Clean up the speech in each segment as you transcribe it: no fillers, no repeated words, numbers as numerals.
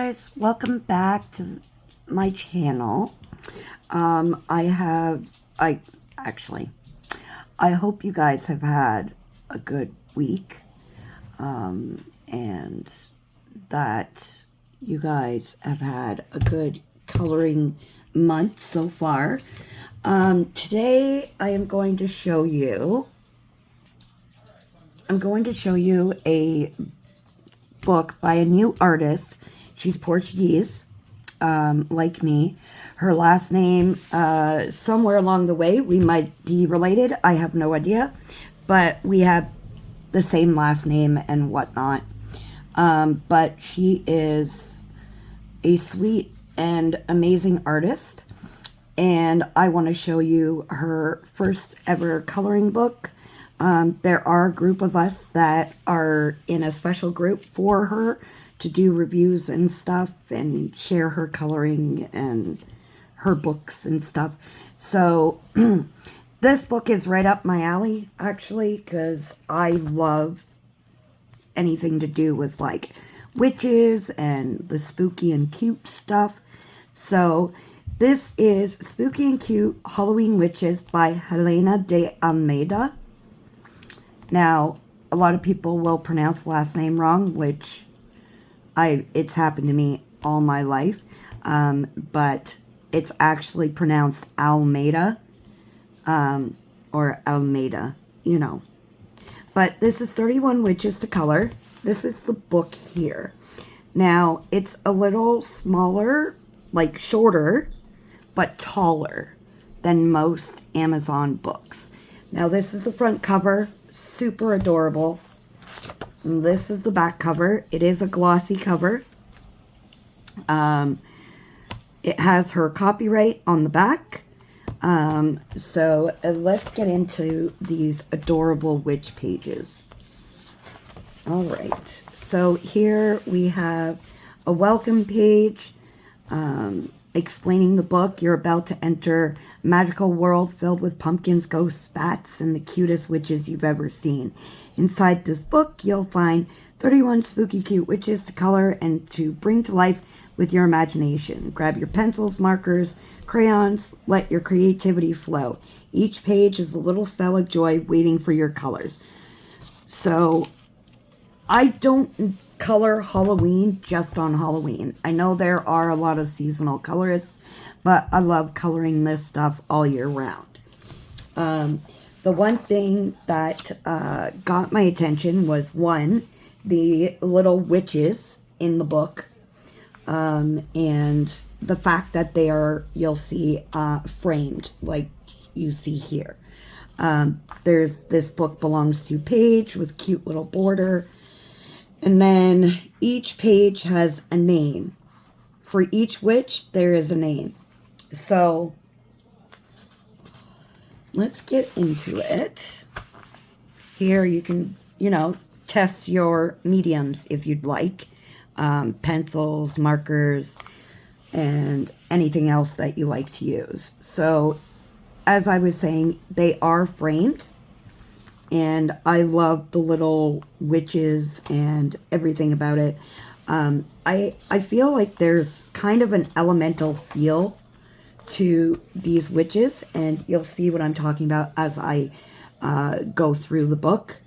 guys, welcome back to my channel. I hope you guys have had a good week, and that you guys have had a good coloring month so far. Today I am going to show you a book by a new artist. She's Portuguese, like me. Her last name, somewhere along the way, we might be related. I have no idea. But we have the same last name and whatnot. But she is a sweet and amazing artist. And I want to show you her first ever coloring book. There are a group of us that are in a special group for her to do reviews and stuff and share her coloring and her books and stuff. So this book is right up my alley, actually, because I love anything to do with like witches and the spooky and cute stuff. So this is Spooky and Cute Halloween Witches by Helena de Almeida. Now, a lot of people will pronounce the last name wrong, which it's happened to me all my life, but it's actually pronounced Almeida, or Almeida, you know. But this is 31 Witches to Color. This is the book here. Now, it's a little smaller, like shorter, but taller than most Amazon books. Now, this is the front cover, super adorable. And this is the back cover. It is a glossy cover. It has her copyright on the back. So let's get into these adorable witch pages. All right. So here we have a welcome page explaining the book. You're about to enter a magical world filled with pumpkins, ghosts, bats, and the cutest witches you've ever seen. Inside this book, you'll find 31 spooky cute witches to color and to bring to life with your imagination. Grab your pencils, markers, crayons, let your creativity flow. Each page is a little spell of joy waiting for your colors. So, I don't color Halloween just on Halloween. I know there are a lot of seasonal colorists, but I love coloring this stuff all year round. The one thing that got my attention was, one, the little witches in the book, and the fact that they are, you'll see, framed like you see here. There's this book belongs to page with cute little border. And then each page has a name. For each witch, there is a name. So, let's get into it. Here you can, test your mediums if you'd like. Pencils, markers, and anything else that you like to use. So, as I was saying, they are framed. And I love the little witches and everything about it. I feel like there's kind of an elemental feel to these witches, and you'll see what I'm talking about as I go through the book.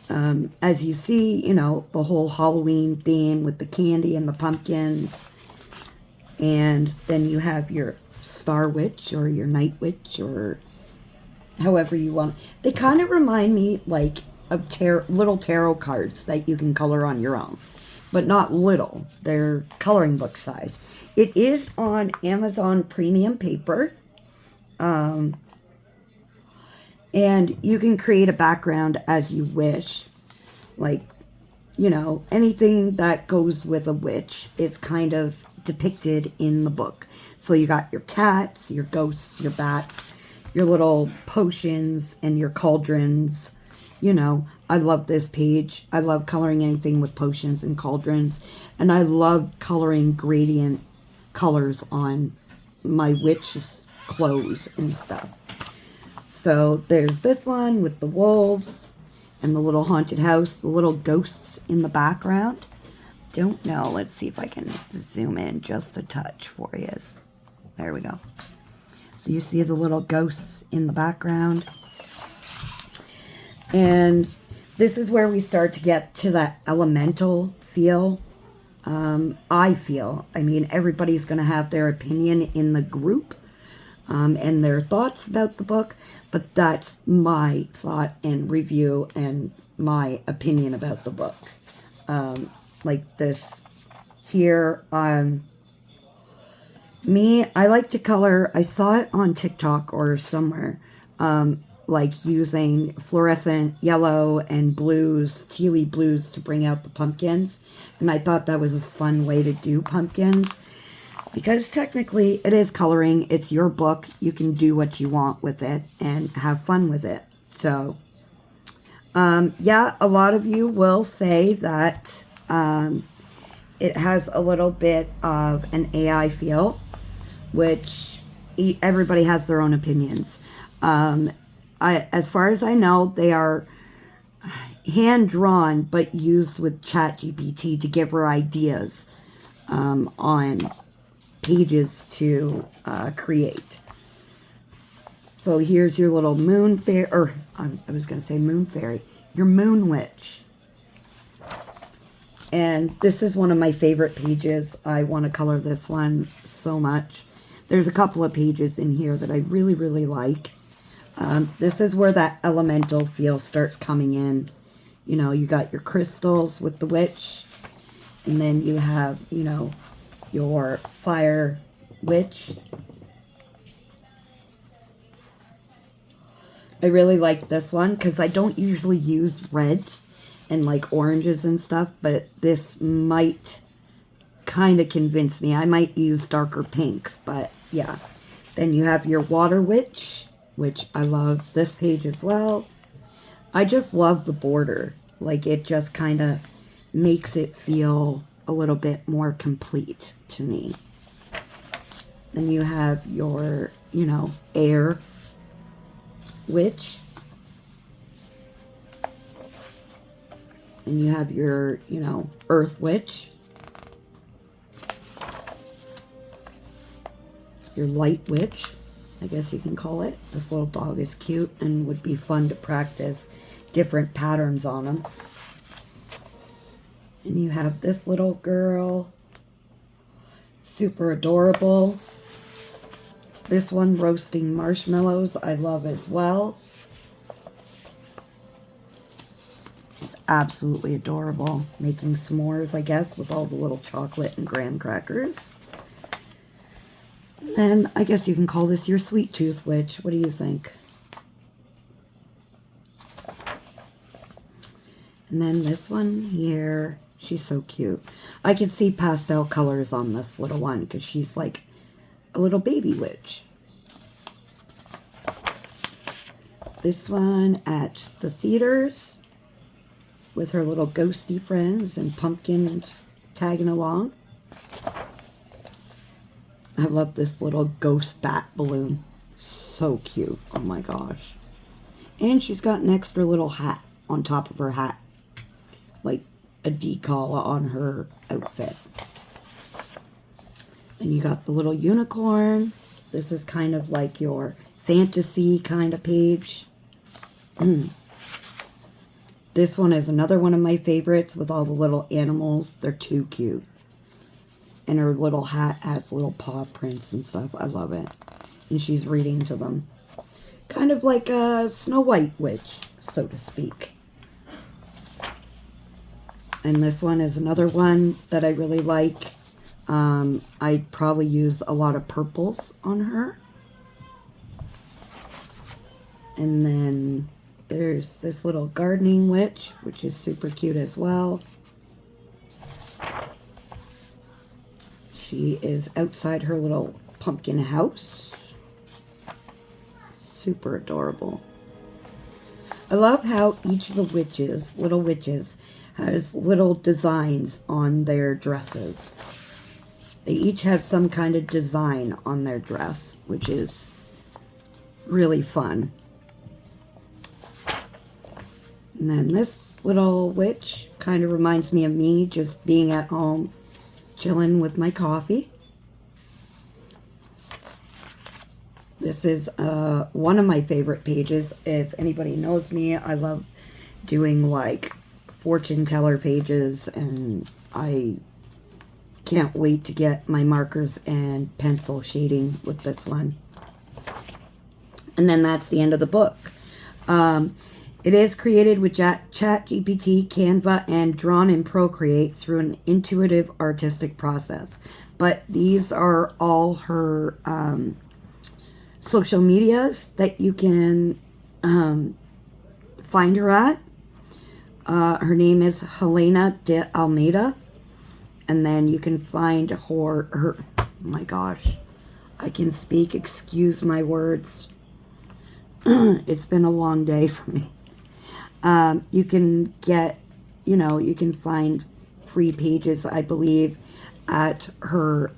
As you see, the whole Halloween theme with the candy and the pumpkins. And then you have your Star Witch or your Night Witch or however you want. They kind of remind me like of little tarot cards that you can color on your own. But not little. They're coloring book size. It is on Amazon Premium Paper. And you can create a background as you wish. Like, anything that goes with a witch is kind of depicted in the book. So you got your cats, your ghosts, your bats, your little potions, and your cauldrons. I love this page. I love coloring anything with potions and cauldrons. And I love coloring gradient colors on my witch's clothes and stuff. So there's this one with the wolves and the little haunted house, the little ghosts in the background. don't know. Let's see if I can zoom in just a touch for you. There we go. So you see the little ghosts in the background. And this is where we start to get to that elemental feel. I feel. I mean, everybody's going to have their opinion in the group and their thoughts about the book. But that's my thought and review and my opinion about the book. Like this here. Me, I like to color. I saw it on TikTok or somewhere. Like using fluorescent yellow and blues, tealy blues to bring out the pumpkins. And I thought that was a fun way to do pumpkins. Because technically it is coloring. It's your book. You can do what you want with it and have fun with it. So, yeah, a lot of you will say that it has a little bit of an AI feel, which everybody has their own opinions. As far as I know, they are hand-drawn, but used with ChatGPT to give her ideas on pages to create. So here's your little moon fairy, or I was going to say moon fairy, your moon witch. And this is one of my favorite pages. I want to color this one so much. There's a couple of pages in here that I really, really like. This is where that elemental feel starts coming in. You know, you got your crystals with the witch. And then you have, you know, your fire witch. I really like this one because I don't usually use reds and like oranges and stuff. But this might kind of convince me. I might use darker pinks, but yeah. Then you have your water witch, which I love this page as well. I just love the border. Like, it just kind of makes it feel a little bit more complete to me. Then you have your, you know, air witch. And you have your, you know, earth witch. Your light witch, I guess you can call it. This little dog is cute and would be fun to practice different patterns on him. And you have this little girl, super adorable. This one, roasting marshmallows, I love as well. It's absolutely adorable. Making s'mores, I guess, with all the little chocolate and graham crackers. And I guess you can call this your sweet tooth witch. What do you think? And then this one here, she's so cute. I can see pastel colors on this little one because she's like a little baby witch. This one at the theaters with her little ghosty friends and pumpkins tagging along. I love this little ghost bat balloon. So cute. Oh my gosh. And she's got an extra little hat on top of her hat. Like a decal on her outfit. And you got the little unicorn. This is kind of like your fantasy kind of page. This one is another one of my favorites with all the little animals. They're too cute. And her little hat has little paw prints and stuff. I love it. And she's reading to them. Kind of like a Snow White witch, so to speak. And this one is another one that I really like. I'd probably use a lot of purples on her. And then there's this little gardening witch, which is super cute as well. She is outside her little pumpkin house. Super adorable. I love how each of the witches, little witches, has little designs on their dresses. They each have some kind of design on their dress, which is really fun. And then this little witch. Kind of reminds me of me just being at home, chilling with my coffee. This is one of my favorite pages. If anybody knows me, I love doing like fortune teller pages, and I can't wait to get my markers and pencil shading with this one. And then that's the end of the book. It is created with ChatGPT, Canva, and drawn in Procreate through an intuitive artistic process. But these are all her social medias that you can find her at. Her name is Helena de Almeida. And then you can find her, oh my gosh, I can speak, excuse my words. It's been a long day for me. You can get, you can find free pages, I believe, at her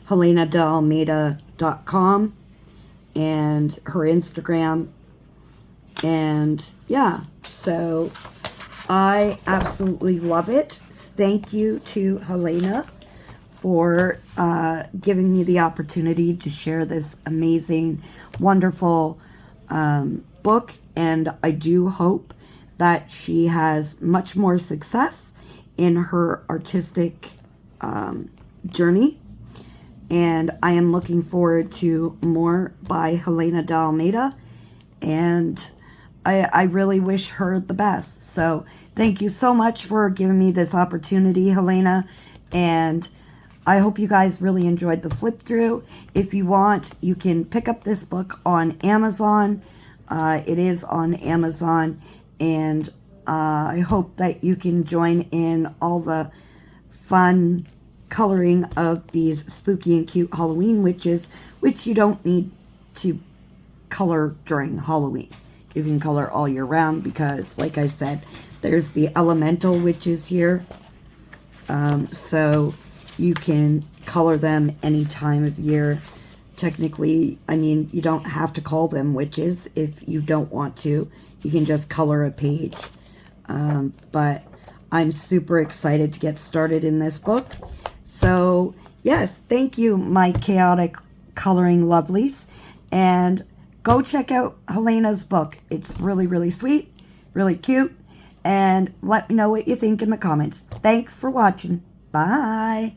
HelenaDeAlmeida.com and her Instagram. And yeah, so I absolutely love it. Thank you to Helena for giving me the opportunity to share this amazing, wonderful book, and I do hope that she has much more success in her artistic journey, and I am looking forward to more by Helena de Almeida, and I really wish her the best. So thank you so much for giving me this opportunity, Helena, and I hope you guys really enjoyed the flip through. If you want, you can pick up this book on Amazon. It is on Amazon, and I hope that you can join in all the fun coloring of these spooky and cute Halloween witches, which you don't need to color during Halloween. You can color all year round because, like I said, there's the elemental witches here. So you can color them any time of year. Technically, I mean, you don't have to call them witches if you don't want to. You can just color a page. But I'm super excited to get started in this book. So, yes, thank you, my chaotic coloring lovelies. And go check out Helena's book. It's really, really sweet, really cute. And let me know what you think in the comments. Thanks for watching. Bye.